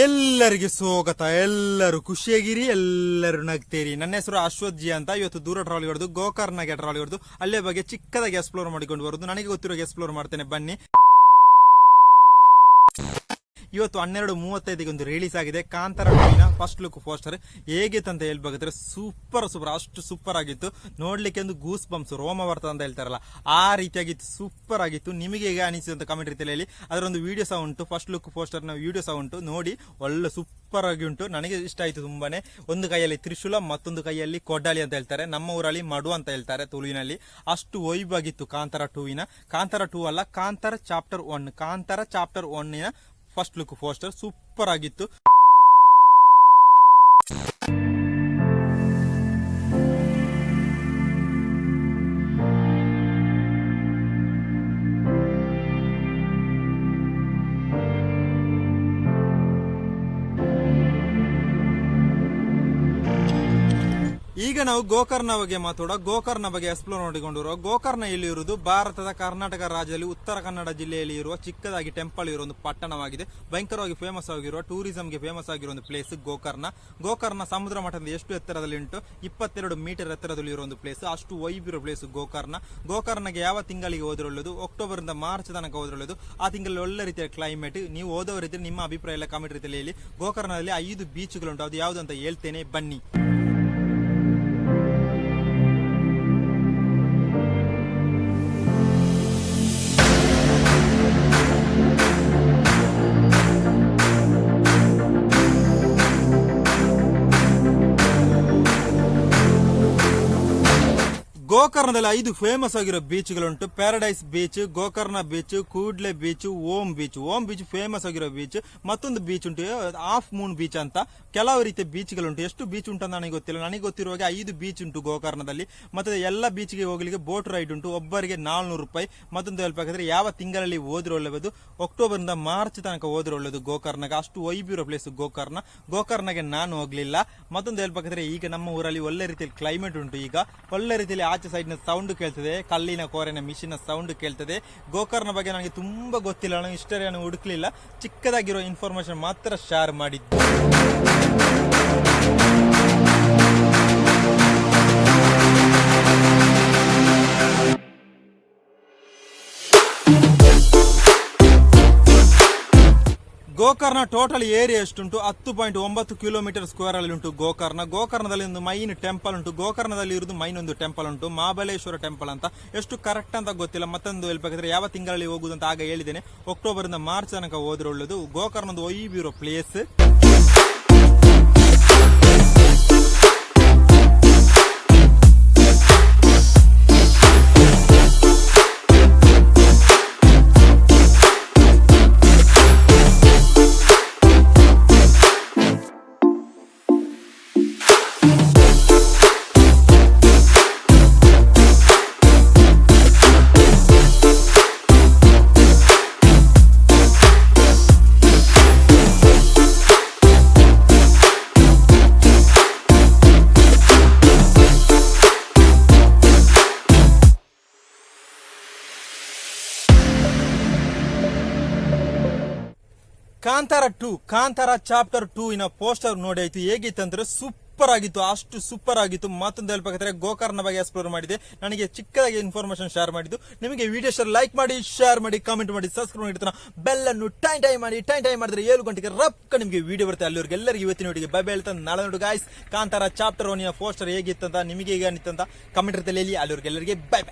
ಎಲ್ಲರಿಗೆ ಸ್ವಾಗತ. ಎಲ್ಲರೂ ಖುಷಿಯಾಗಿರಿ, ಎಲ್ಲರೂ ನಗ್ತೀರಿ. ನನ್ನ ಹೆಸರು ಅಶ್ವಥ್ ಜಿ ಅಂತ. ಇವತ್ತು ದೂರ ಟ್ರಾವೆಲ್ ಹೊಡೆದು ಗೋಕರ್ನಾಗೆ ಟ್ರಾವೆಲ್ ಹೊಡೆದು ಅಲ್ಲೇ ಬಗ್ಗೆ ಚಿಕ್ಕದಾಗಿ ಎಕ್ಸ್ಪ್ಲೋರ್ ಮಾಡಿಕೊಂಡು ಬರೋದು. ನನಗೆ ಗೊತ್ತಿರೋ ಎಕ್ಸ್ಪ್ಲೋರ್ ಮಾಡ್ತೇನೆ, ಬನ್ನಿ. ಇವತ್ತು 12:35 ಒಂದು ರಿಲೀಸ್ ಆಗಿದೆ ಕಾಂತಾರ ಫಸ್ಟ್ ಲುಕ್ ಪೋಸ್ಟರ್. ಹೇಗಿತ್ತು ಅಂತ ಹೇಳ್ಬೇಕಾದ್ರೆ ಸೂಪರ್ ಅಷ್ಟು ಸೂಪರ್ ಆಗಿತ್ತು. ನೋಡ್ಲಿಕ್ಕೆ ಒಂದು ಗೂಸ್ ಬಂಪ್ಸ್ ರೋಮ ಬರ್ತದೆ ಅಂತ ಹೇಳ್ತಾರಲ್ಲ, ಆ ರೀತಿಯಾಗಿತ್ತು, ಸೂಪರ್ ಆಗಿತ್ತು. ನಿಮಗೆ ಹೇಗೆ ಅನಿಸಿದಂತ ಕಮೆಂಟ್ ರೀತಿಯಲ್ಲಿ ಹೇಳಿ. ಅದರ ಒಂದು ವಿಡಿಯೋ ಸಹ ಉಂಟು, ಫಸ್ಟ್ ಲುಕ್ ಪೋಸ್ಟರ್ ನ ವಿಡಿಯೋ ಸಹ ಉಂಟು, ನೋಡಿ. ಒಳ್ಳೆ ಸೂಪರ್ ಆಗಿ ಉಂಟು, ನನಗೆ ಇಷ್ಟ ಆಯ್ತು ತುಂಬಾನೇ. ಒಂದು ಕೈಯಲ್ಲಿ ತ್ರಿಶೂಲ, ಮತ್ತೊಂದು ಕೈಯಲ್ಲಿ ಕೊಡ್ಡಾಲಿ ಅಂತ ಹೇಳ್ತಾರೆ, ನಮ್ಮ ಊರಲ್ಲಿ ಮಡು ಅಂತ ಹೇಳ್ತಾರೆ ತುಳುವಿನಲ್ಲಿ. ಅಷ್ಟು ವೈಬ್ ಆಗಿತ್ತು ಕಾಂತಾರ 2 ಕಾಂತಾರ 2 ಅಲ್ಲ, Kantara chapter 1. Kantara chapter 1 first look poster super ಆಗಿತ್ತು. ಈಗ ನಾವು ಗೋಕರ್ಣ ಬಗ್ಗೆ ಮಾತಾಡೋ. ಗೋಕರ್ಣ ಬಗ್ಗೆ ಎಕ್ಸ್ಪ್ಲೋರ್ ಮಾಡಿಕೊಂಡಿರುವ. ಗೋಕರ್ಣ ಎಲ್ಲಿರುವುದು ಭಾರತದ ಕರ್ನಾಟಕ ರಾಜ್ಯದಲ್ಲಿ ಉತ್ತರ ಕನ್ನಡ ಜಿಲ್ಲೆಯಲ್ಲಿ ಇರುವ ಚಿಕ್ಕದಾಗಿ ಟೆಂಪಲ್ ಇರುವ ಒಂದು ಪಟ್ಟಣವಾಗಿದೆ. ಭಯಂಕರವಾಗಿ ಫೇಮಸ್ ಆಗಿರುವ, ಟೂರಿಸಂಗೆ ಫೇಮಸ್ ಆಗಿರುವ ಒಂದು ಪ್ಲೇಸ್ ಗೋಕರ್ಣ. ಗೋಕರ್ಣ ಸಮುದ್ರ ಮಟ್ಟದಿಂದ ಎಷ್ಟು ಎತ್ತರದಲ್ಲಿ ಉಂಟು? 22 ಮೀಟರ್ ಎತ್ತರದಲ್ಲಿ ಇರುವ ಒಂದು ಪ್ಲೇಸ್. ಅಷ್ಟು ವೈಬ್ ಇರೋ ಪ್ಲೇಸ್ ಗೋಕರ್ಣ. ಗೋಕರ್ಣಗೆ ಯಾವ ತಿಂಗಳಿಗೆ ಹೋದ್ರೆ ಒಳ್ಳೆಯದು? ಅಕ್ಟೋಬರ್ ಇಂದ ಮಾರ್ಚ್ ತನಕ ಹೋದ್ರೆ ಒಳ್ಳೆಯದು. ಆ ತಿಂಗಳಲ್ಲಿ ಒಳ್ಳೆ ರೀತಿಯ ಕ್ಲೈಮೇಟ್. ನೀವು ಹೋದವರಿದ್ರೆ ನಿಮ್ಮ ಅಭಿಪ್ರಾಯ ಎಲ್ಲ ಕಾಮೆಂಟ್ ರೀತಿಯಲ್ಲಿ ಹೇಳಿ. ಗೋಕರ್ಣದಲ್ಲಿ 5 ಬೀಚ್ಗಳುಂಟು, ಅದು ಯಾವ್ದು ಅಂತ ಹೇಳ್ತೇನೆ, ಬನ್ನಿ. ಗೋಕರ್ಣದಲ್ಲಿ 5 ಫೇಮಸ್ ಆಗಿರೋ ಬೀಚ್ಗಳುಂಟು. ಪ್ಯಾರಡೈಸ್ ಬೀಚ್, ಗೋಕರ್ಣ ಬೀಚ್, ಕೂಡ್ಲೆ ಬೀಚ್, ಓಂ ಬೀಚ್. ಓಂ ಬೀಚ್ ಫೇಮಸ್ ಆಗಿರೋ ಬೀಚ್. ಮತ್ತೊಂದು ಬೀಚ್ ಉಂಟು, ಹಾಫ್ ಮೂನ್ ಬೀಚ್ ಅಂತ. ಕೆಲವು ರೀತಿಯ ಬೀಚ್ಗಳುಂಟು. ಎಷ್ಟು ಬೀಚ್ ಉಂಟು ಅಂತ ನನಗೆ ಗೊತ್ತಿಲ್ಲ. ನನಗೆ ಗೊತ್ತಿರುವಾಗ 5 ಬೀಚ್ ಉಂಟು ಗೋಕರ್ಣದಲ್ಲಿ. ಮತ್ತೆ ಎಲ್ಲ ಬೀಚ್ಗೆ ಹೋಗ್ಲಿಕ್ಕೆ ಬೋಟ್ ರೈಡ್ ಉಂಟು, ಒಬ್ಬರಿಗೆ 400 ರೂಪಾಯಿ. ಮತ್ತೊಂದು ಹೇಳ್ಬೇಕಾದ್ರೆ ಯಾವ ತಿಂಗಳಲ್ಲಿ ಹೋದ್ರೆ ಒಳ್ಳೆಯದು? ಅಕ್ಟೋಬರ್ ಇಂದ ಮಾರ್ಚ್ ತನಕ ಹೋದ್ರೆ ಒಳ್ಳೆಯದು ಗೋಕರ್ಣಗೆ. ಅಷ್ಟು ವೈಬ್ ಇರೋ ಪ್ಲೇಸ್ ಗೋಕರ್ಣ. ಗೋಕರ್ಣಗೆ ನಾನು ಹೋಗ್ಲಿಲ್ಲ. ಮತ್ತೊಂದು ಹೇಳ್ಬೇಕಾದ್ರೆ ಈಗ ನಮ್ಮ ಊರಲ್ಲಿ ಒಳ್ಳೆ ರೀತಿಯಲ್ಲಿ ಕ್ಲೈಮೇಟ್ ಉಂಟು. ಈಗ ಒಳ್ಳೆ ರೀತಿಯಲ್ಲಿ ಆಚೆ ಸೈಡ್ ನ ಸೌಂಡ್ ಕೇಳ್ತದೆ, ಕಲ್ಲಿನ ಕೋರೆನ ಮಿಷಿನ್ ಸೌಂಡ್ ಕೇಳ್ತದೆ. ಗೋಕರ್ಣ ಬಗ್ಗೆ ನನಗೆ ತುಂಬಾ ಗೊತ್ತಿಲ್ಲ, ನಾನು ಹಿಸ್ಟರಿಯನ್ನು ಹುಡುಕ್ಲಿಲ್ಲ. ಚಿಕ್ಕದಾಗಿರೋ ಇನ್ಫಾರ್ಮೇಶನ್ ಮಾತ್ರ ಶೇರ್ ಮಾಡಿದ್ದು. ಗೋಕರ್ಣ ಟೋಟಲ್ ಏರಿಯಾ ಎಷ್ಟುಂಟು? 10.9 ಕಿಲೋಮೀಟರ್ ಸ್ಕ್ವೇರ್ ಅಲ್ಲಿ ಉಂಟು ಗೋಕರ್ಣ. ಗೋಕರ್ಣದಲ್ಲಿ ಒಂದು ಮೈನ್ ಟೆಂಪಲ್ ಉಂಟು. ಗೋಕರ್ಣದಲ್ಲಿ ಇರುವುದು ಮೈನ್ ಒಂದು ಟೆಂಪಲ್ ಉಂಟು, ಮಹಾಬಲೇಶ್ವರ ಟೆಂಪಲ್ ಅಂತ. ಎಷ್ಟು ಕರೆಕ್ಟ್ ಅಂತ ಗೊತ್ತಿಲ್ಲ. ಮತ್ತೊಂದು ಹೇಳ್ಬೇಕಾದ್ರೆ ಯಾವ ತಿಂಗಳಲ್ಲಿ ಹೋಗುದು ಅಂತ ಆಗ ಹೇಳಿದ್ದೇನೆ, ಅಕ್ಟೋಬರ್ ಇಂದ ಮಾರ್ಚ್ ತನಕ ಹೋದ್ರೆ ಒಳ್ಳೆದು. ಗೋಕರ್ಣದ ವೈಬ್ ಇರೋ place. Kantara 2, Kantara chapter 2 poster ನೋಡಿ ಆಯ್ತು. ಹೇಗಿತ್ತಂದ್ರೆ ಸೂಪರ್ ಆಗಿತ್ತು, ಅಷ್ಟು ಸೂಪರ್ ಆಗಿತ್ತು. ಮತ್ತೊಂದು ಹೇಳ್ಬೇಕಾದ್ರೆ ಗೋಕರ್ಣ ಬಗ್ಗೆ ಎಕ್ಸ್ಪ್ಲೋರ್ ಮಾಡಿದೆ. ನನಗೆ ಚಿಕ್ಕದಾಗಿ ಇನ್ಫಾರ್ಮೇಶನ್ ಶೇರ್ ಮಾಡಿದ್ದು. ನಿಮಗೆ ವಿಡಿಯೋ ಲೈಕ್ ಮಾಡಿ, ಶೇರ್ ಮಾಡಿ, ಕಾಮೆಂಟ್ ಮಾಡಿ, ಸಬ್ಸ್ಕ್ರೈಬ್ ಮಾಡಿರ್ತಾನೆ. ಬೆಲ್ ಅನ್ನು ಟೈಮ್ ಮಾಡಿ. ಟೈಮ್ ಮಾಡಿದ್ರೆ 7 ಗಂಟೆಗೆ ರಪ್ಪ ನಿಮಗೆ ವಿಡಿಯೋ ಬರುತ್ತೆ. ಅಲ್ಲಿವರೆಗೆ ಎಲ್ಲರಿಗೂ ಇವತ್ತಿನ ವಿಡಿಯೋಗೆ ಬೈ ಹೇಳ್ತಾ ನಾಳೆ ನೋಡಿ ಗಾಯ್ಸ್. ಕಾಂತಾರ ಚಾಪ್ಟರ್ 1 ಪೋಸ್ಟರ್ ಹೇಗಿತ್ತಂತ, ನಿಮಗೆ ಹೇಗೆ ಅನಿತ್ತಂತ ಕಮೆಂಟ್ ಇರ್ತಲ್ಲಿ. ಅಲ್ಲಿವರೆಗೆ ಎಲ್ಲರಿಗೆ ಬೈ.